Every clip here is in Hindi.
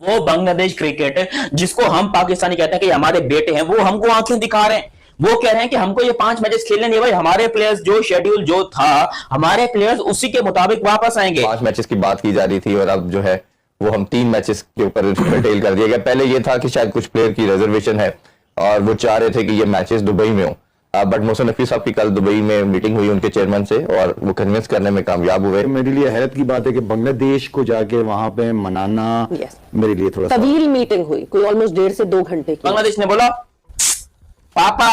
वो बांग्लादेश क्रिकेट जिसको हम पाकिस्तानी कहते हैं कि हमारे बेटे हैं, वो हमको आंखें दिखा रहे हैं। वो कह रहे हैं कि हमको ये 5 मैचेस खेलने नहीं, भाई हमारे प्लेयर्स जो शेड्यूल जो था, हमारे प्लेयर्स उसी के मुताबिक वापस आएंगे। 5 मैचेस की बात की जा रही थी और अब जो है वो हम 3 मैचेस के ऊपर टेल कर दिया गया। पहले ये था कि शायद कुछ प्लेयर की रिजर्वेशन है और वो चाह रहे थे कि ये मैचेस दुबई में हो, बट मोहसिन नकवी साहब की कल दुबई में मीटिंग हुई उनके चेयरमैन से और वो कन्विंस करने में कामयाब हुए। मेरे लिए हैरत की बात है कि बांग्लादेश को जाके वहां पे मनाना मेरे लिए थोड़ा तवील मीटिंग हुई, कोई ऑलमोस्ट 1.5 से 2 घंटे की। बांग्लादेश ने बोला पापा,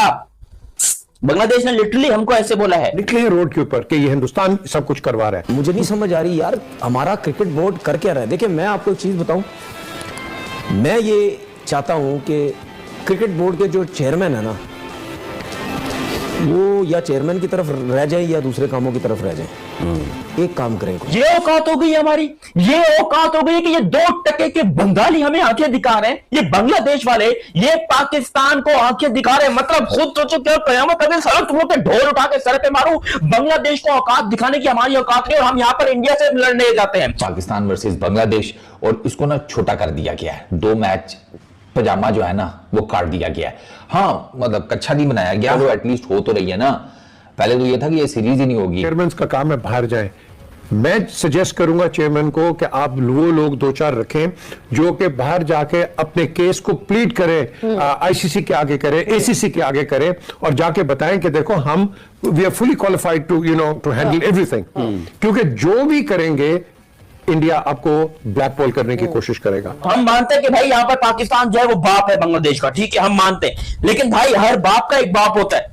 बांग्लादेश ने लिटरली हमको ऐसे बोला है, निकले हैं रोड के ऊपर कि ये हिंदुस्तान सब कुछ करवा रहा है। मुझे नहीं समझ आ रही यार, हमारा क्रिकेट बोर्ड कर क्या रहा है। देखिए मैं आपको एक चीज बताऊं, मैं ये चाहता हूं कि क्रिकेट बोर्ड के जो चेयरमैन है ना, वो या चेयरमैन की तरफ रह जाए या दूसरे कामों की तरफ रह जाए। एक काम करें। ये औकात हो गई हमारी, ये औकात हो गई कि ये 2 टके के बंगाली हमें आंखें दिखा रहे हैं, ये बांग्लादेश वाले ये पाकिस्तान को आंखें दिखा रहे हैं। मतलब खुद सोचो क्या कयामत अगर सड़क पे ढोल उठा के सर पे मारूं, बांग्लादेश को औकात दिखाने की हमारी औकात नहीं, और हम यहां पर इंडिया से लड़ने जाते हैं। पाकिस्तान वर्सेस बांग्लादेश, और इसको ना छोटा कर दिया गया है। 2 मैच पजामा जो है ना वो काट दिया गया है। हाँ मतलब अच्छा नहीं बनाया गया, वो एटलीस्ट हो तो रही है ना। पहले तो ये था कि ये सीरीज ही नहीं होगी। चेयरमैन का काम है बाहर जाए। मैं सजेस्ट करूंगा चेयरमैन को कि आप वो लोग 2-4 रखें जो कि बाहर जाके अपने केस को प्लीड करें, आईसीसी के आगे करें, एसीसी के आगे करें और जाके बताएं कि देखो हम we are fully qualified to to handle everything. क्योंकि जो भी करेंगे इंडिया आपको ब्लैक बॉल करने की कोशिश करेगा। हम मानते हैं कि भाई यहाँ पर पाकिस्तान जो है वो बाप है बांग्लादेश का, ठीक है हम मानते हैं, लेकिन भाई हर बाप का एक बाप होता है।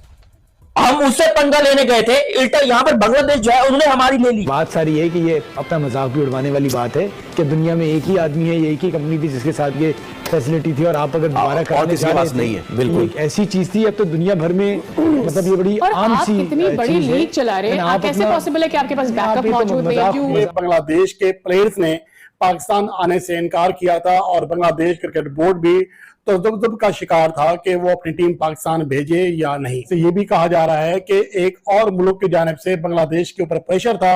हम उससे पंगा लेने गए थे, उल्टा यहाँ पर बांग्लादेश जो है उन्होंने हमारी ले ली। बात सारी है कि ये अपना मजाक भी उड़वाने वाली बात है कि दुनिया में एक ही आदमी है, एक ही कंपनी थी जिसके साथ ये फैसिलिटी थी, और आप अगर दोबारा कराने जा रहे थे नहीं है, बिल्कुल ऐसी चीज थी। अब तो दुनिया भर में मतलब ये बड़ी आम सी इतनी बड़ी लीग चला रहे हैं, कैसे पॉसिबल है कि आपके पास बैकअप मौजूद नहीं है? बांग्लादेश के प्लेयर्स ने पाकिस्तान आने से इनकार किया था और बांग्लादेश क्रिकेट बोर्ड भी तो दब का शिकार था कि वो अपनी टीम पाकिस्तान भेजे या नहीं। तो ये भी कहा जा रहा है कि एक और मुल्क की जानिब से बांग्लादेश के ऊपर प्रेशर था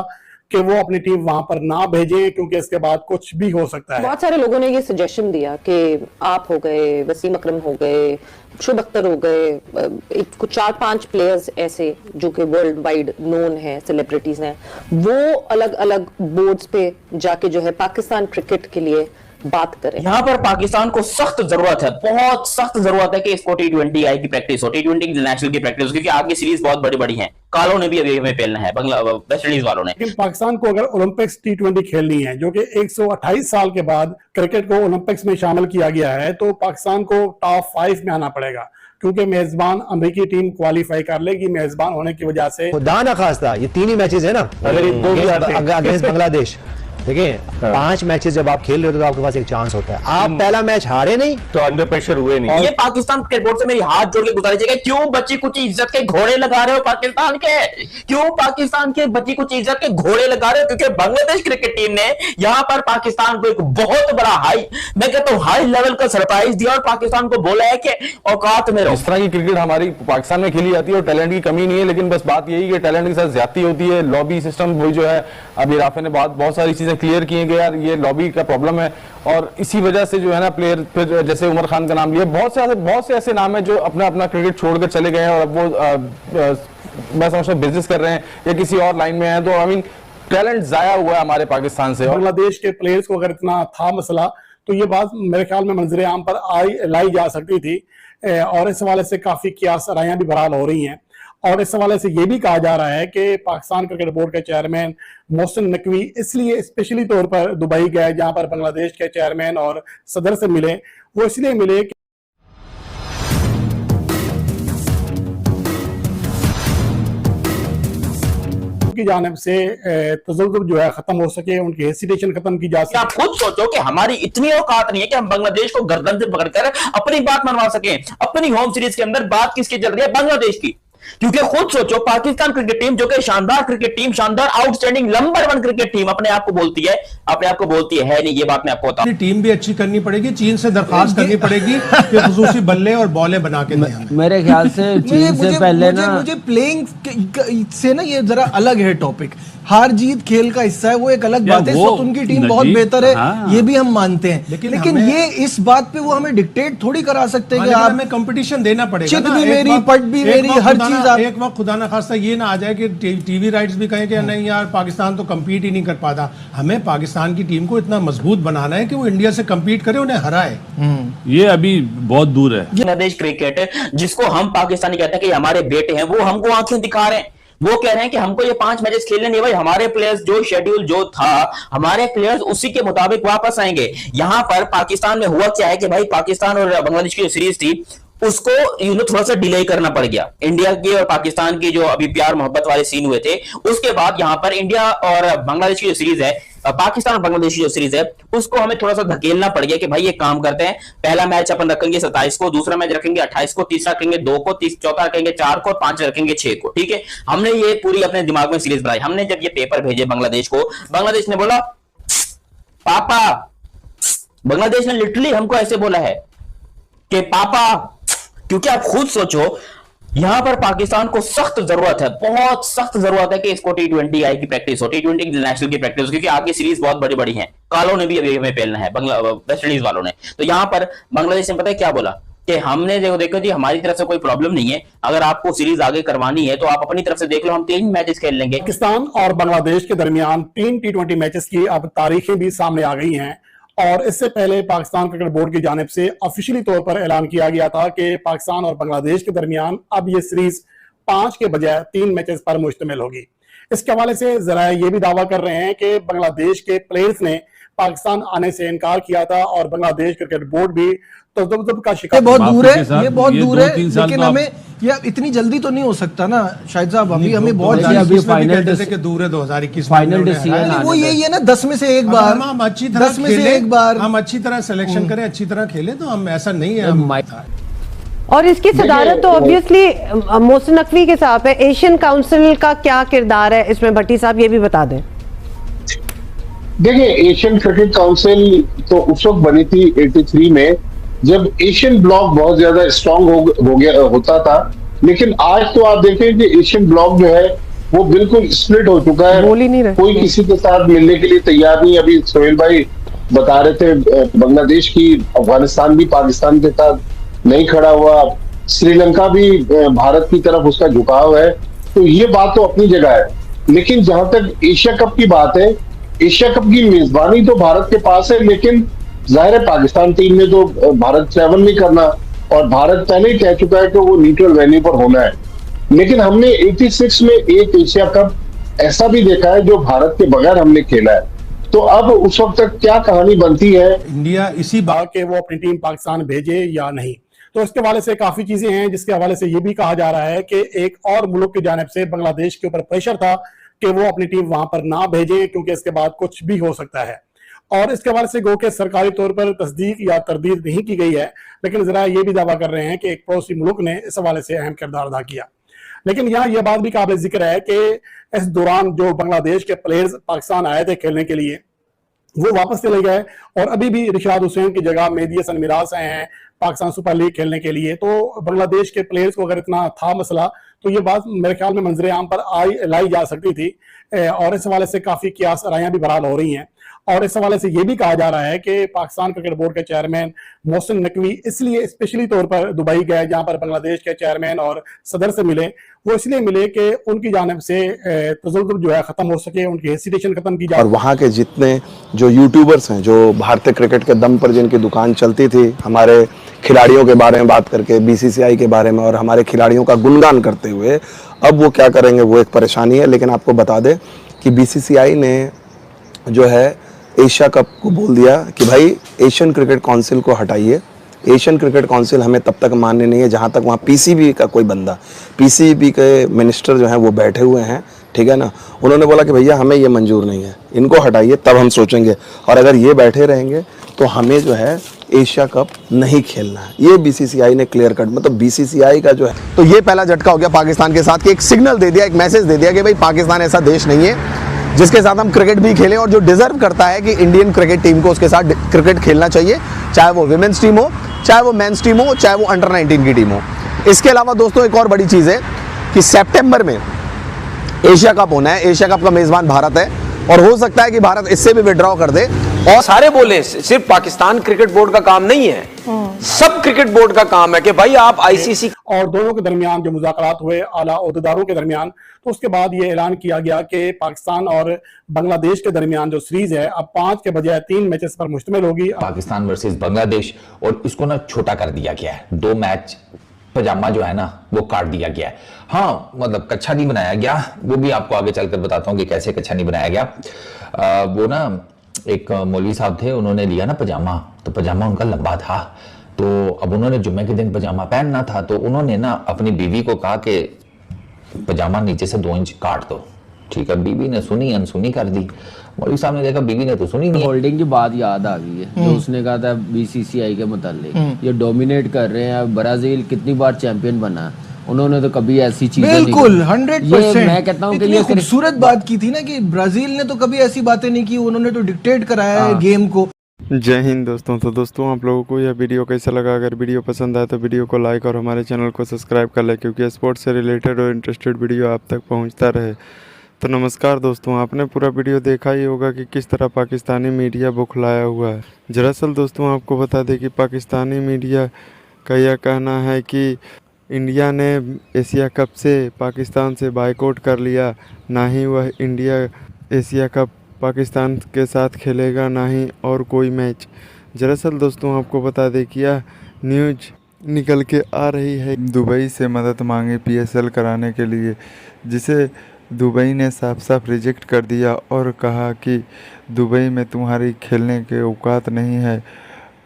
कि वो अपनी टीम वहां पर ना भेजे, क्योंकि इसके बाद कुछ भी हो सकता है। बहुत सारे लोगों ने ये सजेशन दिया कि आप हो गए, वसीम अकरम हो गए, शुभ अख्तर हो गए, कुछ 4-5 प्लेयर्स ऐसे जो कि वर्ल्ड वाइड नोन है, सेलिब्रिटीज हैं, वो अलग अलग बोर्ड्स पे जाके जो है पाकिस्तान क्रिकेट के लिए बात करें। यहाँ पर पाकिस्तान को सख्त जरूरत है, बहुत सख्त जरूरत है कि इसको T20 आई की प्रैक्टिस हो, T20 इंटरनेशनल की प्रैक्टिस हो, क्योंकि आगे सीरीज बहुत बड़ी बड़ी है। कालों ने भी अभी हमें पेलना है, वेस्ट इंडीज वालों ने। लेकिन पाकिस्तान को अगर ओलंपिक्स T20 खेलनी है, जो कि 128 साल के बाद क्रिकेट को ओलंपिक्स में शामिल किया गया है, तो पाकिस्तान को टॉप 5 में आना पड़ेगा, क्योंकि मेजबान अमेरिकी टीम क्वालिफाई कर लेगी मेजबान होने की वजह से। खुदा ना खास्ता ये 3 ही मैचेस है ना अगेंस्ट बांग्लादेश। देखिए 5 मैचेस जब आप खेल रहे हो तो आपके पास एक चांस होता है। आप पहला मैच हारे नहीं तो अंडर प्रेशर हुए नहीं। ये पाकिस्तान क्रिकेट बोर्ड से मेरी हाथ जोड़ के गुजारिश है, क्यों बच्ची कुछ इज्जत के घोड़े लगा रहे हो पाकिस्तान के? क्यों पाकिस्तान के बच्ची कुछ इज्जत के घोड़े लगा रहे हो? क्योंकि बांग्लादेश क्रिकेट टीम ने यहाँ पर पाकिस्तान को एक बहुत बड़ा मैं कहता हूँ हाई लेवल का सरप्राइज दिया और पाकिस्तान को बोला है कि औकात में रहो। इस तरह की क्रिकेट हमारी पाकिस्तान में खेली जाती है और टैलेंट की कमी नहीं है, लेकिन बस बात यही कि टैलेंट के साथ ज्यादती होती है। लॉबी सिस्टम वही जो है, अभी राफे ने बहुत सारी चीजें क्लियर की हैं कि यार ये लॉबी का प्रॉब्लम है, और इसी वजह से जो है ना प्लेयर फिर जैसे उमर खान का नाम लिया, बहुत से ऐसे नाम है जो अपना क्रिकेट छोड़कर चले गए हैं और अब वो मैं समझता हूं बिजनेस कर रहे हैं या किसी और लाइन में है। तो आई मीन टैलेंट जाया हुआ है हमारे पाकिस्तान से। बांग्लादेश के प्लेयर्स को अगर इतना था मसला तो ये बात मेरे ख्याल में मंजरे आम पर लाई जा सकती थी, और इस हवाले से काफी कियास रायां भी बहाल हो रही हैं। और इस हवाले से ये भी कहा जा रहा है कि पाकिस्तान क्रिकेट बोर्ड के चेयरमैन मोहसिन नकवी इसलिए स्पेशली तौर पर दुबई गए, जहां पर बांग्लादेश के चेयरमैन और सदर से मिले। वो इसलिए मिले की जानिब से तजल्लुम जो है खत्म हो सके, उनकी हेसिटेशन खत्म की जा सके। आप खुद सोचो कि हमारी इतनी औकात नहीं है कि हम बांग्लादेश को गर्दन से पकड़कर अपनी बात मनवा सकें। अपनी होम सीरीज के अंदर बात किसकी चल रही है? बांग्लादेश की। क्योंकि खुद सोचो पाकिस्तान क्रिकेट टीम जो कि शानदार क्रिकेट टीम, शानदार आउटस्टैंडिंग नंबर 1 क्रिकेट टीम अपने आप को बोलती है, नहीं ये बात मैं आपको बताऊं। टीम भी अच्छी करनी पड़ेगी, चीन से दरखास्त करनी पड़ेगी कि खुसूसी बल्ले और बॉलें बना के दें। मेरे ख्याल से चीन से पहले ना मुझे प्लेइंग से ना ये जरा अलग है टॉपिक हार जीत खेल का हिस्सा है, वो एक अलग बात है। इस वक्त उनकी टीम बहुत बेहतर है, ये भी हम मानते हैं, लेकिन ये इस बात पे वो हमें डिक्टेट थोड़ी करा सकते हैं कि आप हमें कंपटीशन देना पड़ेगा। चित भी मेरी, पट भी मेरी, हर चीज आप एक वक्त खुदा ना खास्ता ये ना आ जाए कि टीवी राइट्स भी कहें कि नहीं यार पाकिस्तान तो कम्पीट ही नहीं कर पाता। हमें पाकिस्तान की टीम को इतना मजबूत बनाना है कि वो इंडिया से कम्पीट करे, उन्हें हराए। ये अभी बहुत दूर है। बांग्लादेश क्रिकेट जिसको हम पाकिस्तानी कहते हैं कि हमारे बेटे हैं, वो हमको आंखें दिखा रहे हैं। वो कह रहे हैं कि हमको ये 5 मैचेस खेलने नहीं, भाई हमारे प्लेयर्स जो शेड्यूल जो था, हमारे प्लेयर्स उसी के मुताबिक वापस आएंगे। यहां पर पाकिस्तान में हुआ क्या है कि भाई पाकिस्तान और बांग्लादेश की जो सीरीज थी उसको थोड़ा सा डिले करना पड़ गया। इंडिया की और पाकिस्तान की जो अभी प्यार मोहब्बत वाले सीन हुए थे, उसके बाद यहां पर इंडिया और बांग्लादेश की जो सीरीज है, पाकिस्तान और बांग्लादेश की जो सीरीज है, उसको हमें थोड़ा सा धकेलना पड़ गया कि भाई ये काम करते हैं। पहला मैच अपन रखेंगे 27 को, दूसरा मैच रखेंगे 28 को, तीसरा रखेंगे 2 को, चौथा रखेंगे 4 को, 5 रखेंगे 6 को। ठीक है, हमने ये पूरी अपने दिमाग में सीरीज बनाई। हमने जब ये पेपर भेजे बांग्लादेश को, बांग्लादेश ने बोला पापा, बांग्लादेश ने लिटरली हमको ऐसे बोला है कि पापा, क्योंकि आप खुद सोचो यहां पर पाकिस्तान को सख्त जरूरत है, बहुत सख्त जरूरत है कि इसको T20 आई की प्रैक्टिस हो, T20 इंटरनेशनल की प्रैक्टिस हो, क्योंकि आगे सीरीज बहुत बड़ी बड़ी है। कालों ने भी अभी हमें पेलना है, वेस्ट इंडीज वालों ने। तो यहां पर बांग्लादेश ने पता है क्या बोला कि हमने देखो जी हमारी तरफ से कोई प्रॉब्लम नहीं है, अगर आपको सीरीज आगे करवानी है तो आप अपनी तरफ से देख लो, हम 3 मैचेस खेल लेंगे। पाकिस्तान और बांग्लादेश के दरमियान 3 T20 मैचेस की अब तारीखें भी सामने आ गई हैं। और इससे पहले पाकिस्तान क्रिकेट बोर्ड की जानिब से ऑफिशियली तौर पर ऐलान किया गया था कि पाकिस्तान और बांग्लादेश के दरमियान अब ये सीरीज 5 के बजाय 3 मैचेस पर मुश्तमिल होगी। इसके हवाले से जरा ये भी दावा कर रहे हैं कि बांग्लादेश के प्लेयर्स ने पाकिस्तान आने से इनकार किया था और बांग्लादेश क्रिकेट बोर्ड भी तजब्जुब का शिकार। बहुत दूर है, ये बहुत दूर है, लेकिन हमें ये इतनी जल्दी तो नहीं हो सकता ना शाहिद साहब। अभी हमें बहुत अभी फाइनल से दूर है 2021 फाइनल वो यही है ना, 10 में से एक बार, हम अच्छी तरह 10 में से एक बार हम अच्छी तरह सिलेक्शन करें, अच्छी तरह खेलें, तो हम ऐसा नहीं है। और इसकी सदारत तो ऑब्वियसली मोहसिन नकवी के साथ है। एशियन काउंसिल का क्या किरदार है इसमें, भट्टी साहब ये भी बता दें। देखिए, एशियन क्रिकेट काउंसिल तो उस वक्त बनी थी 83 में, जब एशियन ब्लॉक बहुत ज्यादा स्ट्रांग हो गया होता था। लेकिन आज तो आप देखें कि एशियन ब्लॉक जो है वो बिल्कुल स्प्लिट हो चुका है, कोई किसी के साथ मिलने के लिए तैयार नहीं। अभी सोहेल भाई बता रहे थे बांग्लादेश की, अफगानिस्तान भी पाकिस्तान के साथ नहीं खड़ा हुआ, श्रीलंका भी भारत की तरफ उसका झुकाव है। तो ये बात तो अपनी जगह है, लेकिन जहां तक एशिया कप की बात है, एशिया कप की मेजबानी तो भारत के पास है, लेकिन जाहिर है पाकिस्तान टीम ने तो भारत ट्रैवल नहीं करना, और भारत पहले ही कह चुका है कि वो न्यूट्रल वेन्यू पर होना है। लेकिन हमने 86 में एक एशिया कप ऐसा भी देखा है जो भारत के बगैर हमने खेला है। तो अब उस वक्त तक क्या कहानी बनती है, इंडिया इसी बात के वो अपनी टीम पाकिस्तान भेजे या नहीं। तो इसके हवाले से काफी चीजें हैं, जिसके हवाले से ये भी कहा जा रहा है कि एक और मुल्क की जानिब से बांग्लादेश के ऊपर प्रेशर था कि वो अपनी टीम वहां पर ना भेजे, क्योंकि इसके बाद कुछ भी हो सकता है। और इसके हवाले से गो के सरकारी तौर पर तस्दीक या तरदीद नहीं की गई है, लेकिन जरा ये भी दावा कर रहे हैं कि एक पड़ोसी मुल्क ने इस हवाले से अहम किरदार अदा किया। लेकिन यहाँ यह बात भी काबिल जिक्र है कि इस दौरान जो बांग्लादेश के प्लेयर्स पाकिस्तान आए थे खेलने के लिए, वो वापस चले गए, और अभी भी रिशाद हुसैन की जगह मेहदी हसन मिराज आए हैं पाकिस्तान सुपर लीग खेलने के लिए। तो बांग्लादेश के प्लेयर्स को अगर इतना था मसला, तो ये बात मेरे ख्याल में मंजरे आम पर लाई जा सकती थी। और इस हवाले से काफी कियास रायां भी बहाल हो रही हैं। और इस हवाले से ये भी कहा जा रहा है कि पाकिस्तान क्रिकेट बोर्ड के चेयरमैन मोहसिन नकवी इसलिए स्पेशली तौर पर दुबई गए, जहां पर बांग्लादेश के चेयरमैन और सदर से मिले। वो इसलिए मिले कि उनकी जानिब से तजल्लुल जो है खत्म हो सके, उनकी हेसिटेशन खत्म की जाए। और वहाँ के जितने जो यूट्यूबर्स हैं, जो भारतीय क्रिकेट के दम पर जिनकी दुकान चलती थी, हमारे खिलाड़ियों के बारे में बात करके, बीसीसीआई के बारे में और हमारे खिलाड़ियों का गुणगान करते हुए, अब वो क्या करेंगे वो एक परेशानी है। लेकिन आपको बता दें कि बीसीसीआई ने जो है एशिया कप को बोल दिया कि भाई एशियन क्रिकेट काउंसिल को हटाइए। एशियन क्रिकेट काउंसिल हमें तब तक मान्य नहीं है जहां तक वहाँ पीसीबी का कोई बंदा, पीसीबी के मिनिस्टर जो हैं वो बैठे हुए हैं, ठीक है ना। उन्होंने बोला कि भैया हमें ये मंजूर नहीं है, इनको हटाइए तब हम सोचेंगे। और अगर ये बैठे रहेंगे तो हमें जो है एशिया कप नहीं खेलना है। ये बीसीसीआई ने क्लियर कट, मतलब बीसीसीआई का जो है, तो ये पहला झटका हो गया पाकिस्तान के साथ कि एक सिग्नल दे दिया, एक मैसेज दे दिया कि भाई पाकिस्तान ऐसा देश नहीं है जिसके साथ हम क्रिकेट भी खेलें, और जो डिजर्व करता है कि इंडियन क्रिकेट टीम को उसके साथ क्रिकेट खेलना चाहिए, चाहे वो विमेंस टीम हो, चाहे वो मेंस टीम हो, चाहे वो अंडर 19 की टीम हो। इसके अलावा दोस्तों एक और बड़ी चीज़ है कि सितंबर में एशिया कप होना है, एशिया कप का मेजबान भारत है और हो सकता है कि भारत इससे भी विड्रॉ कर दे। और सारे बोले सिर्फ पाकिस्तान क्रिकेट बोर्ड का काम नहीं है, सब क्रिकेट बोर्ड का काम है कि भाई आप आईसीसी और दोनों के दरमियान जो मुज़ाकरात हुए आला ओहदेदारों के दरमियान, तो उसके बाद ये ऐलान किया गया कि पाकिस्तान और बांग्लादेश के दरमियान जो सीरीज है अब 5 के बजाय 3 मैचेस पर मुश्तमिल होगी। पाकिस्तान वर्सेस बांग्लादेश, और इसको ना छोटा कर दिया गया है, 2 मैच पजामा जो है ना वो काट दिया गया है। हाँ मतलब कच्छा नहीं बनाया गया, वो भी आपको आगे चलकर बताता हूँ कि कैसे कच्छा नहीं बनाया गया। वो ना एक मौलवी साहब थे, उन्होंने लिया ना पजामा, तो पजामा उनका लंबा था, तो अब उन्होंने जुम्मे के दिन पजामा पहनना था, तो उन्होंने ना अपनी बीवी को कहा कि पजामा नीचे से 2 इंच काट दो। ठीक है, बीवी ने सुनी, अनसुनी कर दी। मौलवी साहब ने देखा बीवी ने तो सुनी नहीं। होल्डिंग की बात याद आ गई है जो उसने कहा था बीसीसीआई के मुतालिक, ये डोमिनेट कर रहे हैं। ब्राजील कितनी बार चैंपियन बना, उन्होंने तो कभी ऐसी चीजें बिल्कुल 100%। मैं कहता हूँ कि ये खूबसूरत बात की थी ना कि ब्राजील ने तो कभी ऐसी बातें नहीं की, उन्होंने तो डिक्टेट कराया है गेम को। जय हिंद दोस्तों। तो दोस्तों आप लोगों को यह वीडियो कैसा लगा? अगर वीडियो पसंद आए तो वीडियो को लाइक और हमारे चैनल को सब्सक्राइब कर लें, क्योंकि स्पोर्ट्स से रिलेटेड और इंटरेस्टेड वीडियो आप तक पहुंचता रहे। तो नमस्कार दोस्तों, आपने पूरा वीडियो देखा ही होगा कि किस तरह पाकिस्तानी मीडिया बौखलाया हुआ है। दरअसल दोस्तों आपको बता दें कि पाकिस्तानी मीडिया का यह कहना है कि इंडिया ने एशिया कप से पाकिस्तान से बायकॉट कर लिया, ना ही वह इंडिया एशिया कप पाकिस्तान के साथ खेलेगा, ना ही और कोई मैच। दरअसल दोस्तों आपको बता दें कि यह न्यूज निकल के आ रही है दुबई से मदद मांगे पीएसएल कराने के लिए, जिसे दुबई ने साफ साफ रिजेक्ट कर दिया और कहा कि दुबई में तुम्हारी खेलने के औकात नहीं है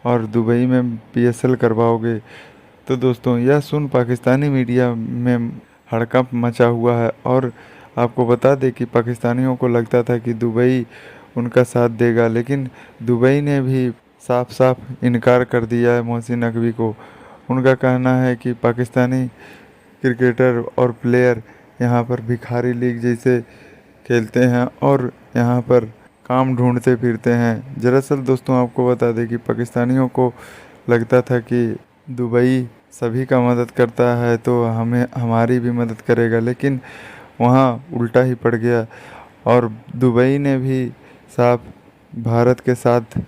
और दुबई में पीएसएल करवाओगे। तो दोस्तों यह सुन पाकिस्तानी मीडिया में हड़कंप मचा हुआ है और आपको बता दें कि पाकिस्तानियों को लगता था कि दुबई उनका साथ देगा, लेकिन दुबई ने भी साफ साफ इनकार कर दिया है मोहसिन नकवी को। उनका कहना है कि पाकिस्तानी क्रिकेटर और प्लेयर यहाँ पर भिखारी लीग जैसे खेलते हैं और यहाँ पर काम ढूंढते फिरते हैं। दरअसल दोस्तों आपको बता दें कि पाकिस्तानियों को लगता था कि दुबई सभी का मदद करता है तो हमें हमारी भी मदद करेगा, लेकिन वहाँ उल्टा ही पड़ गया और दुबई ने भी साफ भारत के साथ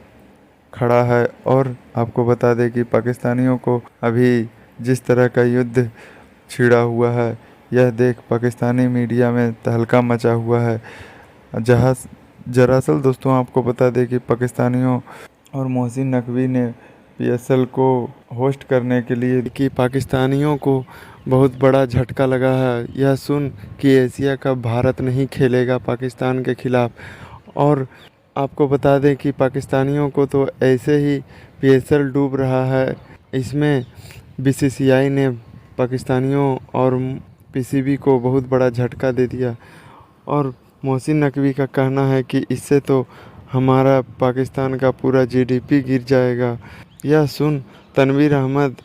खड़ा है। और आपको बता दें कि पाकिस्तानियों को अभी जिस तरह का युद्ध छिड़ा हुआ है यह देख पाकिस्तानी मीडिया में तहलका मचा हुआ है। दरअसल दोस्तों आपको बता दें कि पाकिस्तानियों और मोहसिन नकवी ने पीएसएल को होस्ट करने के लिए कि पाकिस्तानियों को बहुत बड़ा झटका लगा है यह सुन कि एशिया कप भारत नहीं खेलेगा पाकिस्तान के खिलाफ। और आपको बता दें कि पाकिस्तानियों को तो ऐसे ही पीएसएल डूब रहा है, इसमें बीसीसीआई ने पाकिस्तानियों और पीसीबी को बहुत बड़ा झटका दे दिया। और मोहसिन नकवी का कहना है कि इससे तो हमारा पाकिस्तान का पूरा जीडीपी गिर जाएगा। यह सुन तनवीर अहमद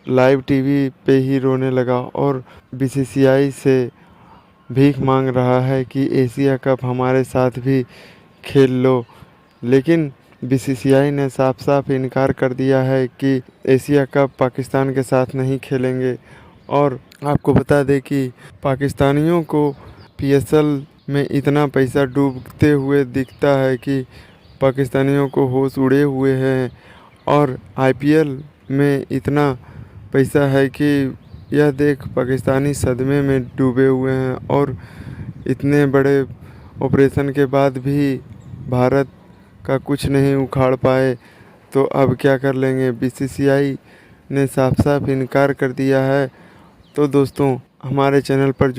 लाइव टीवी पे ही रोने लगा और बीसीसीआई से भीख मांग रहा है कि एशिया कप हमारे साथ भी खेल लो, लेकिन बीसीसीआई ने साफ साफ इनकार कर दिया है कि एशिया कप पाकिस्तान के साथ नहीं खेलेंगे। और आपको बता दें कि पाकिस्तानियों को पीएसएल में इतना पैसा डूबते हुए दिखता है कि पाकिस्तानियों को होश उड़े हुए हैं और आईपीएल में इतना पैसा है कि यह देख पाकिस्तानी सदमे में डूबे हुए हैं और इतने बड़े ऑपरेशन के बाद भी भारत का कुछ नहीं उखाड़ पाए, तो अब क्या कर लेंगे। बीसीसीआई ने साफ साफ इनकार कर दिया है। तो दोस्तों हमारे चैनल पर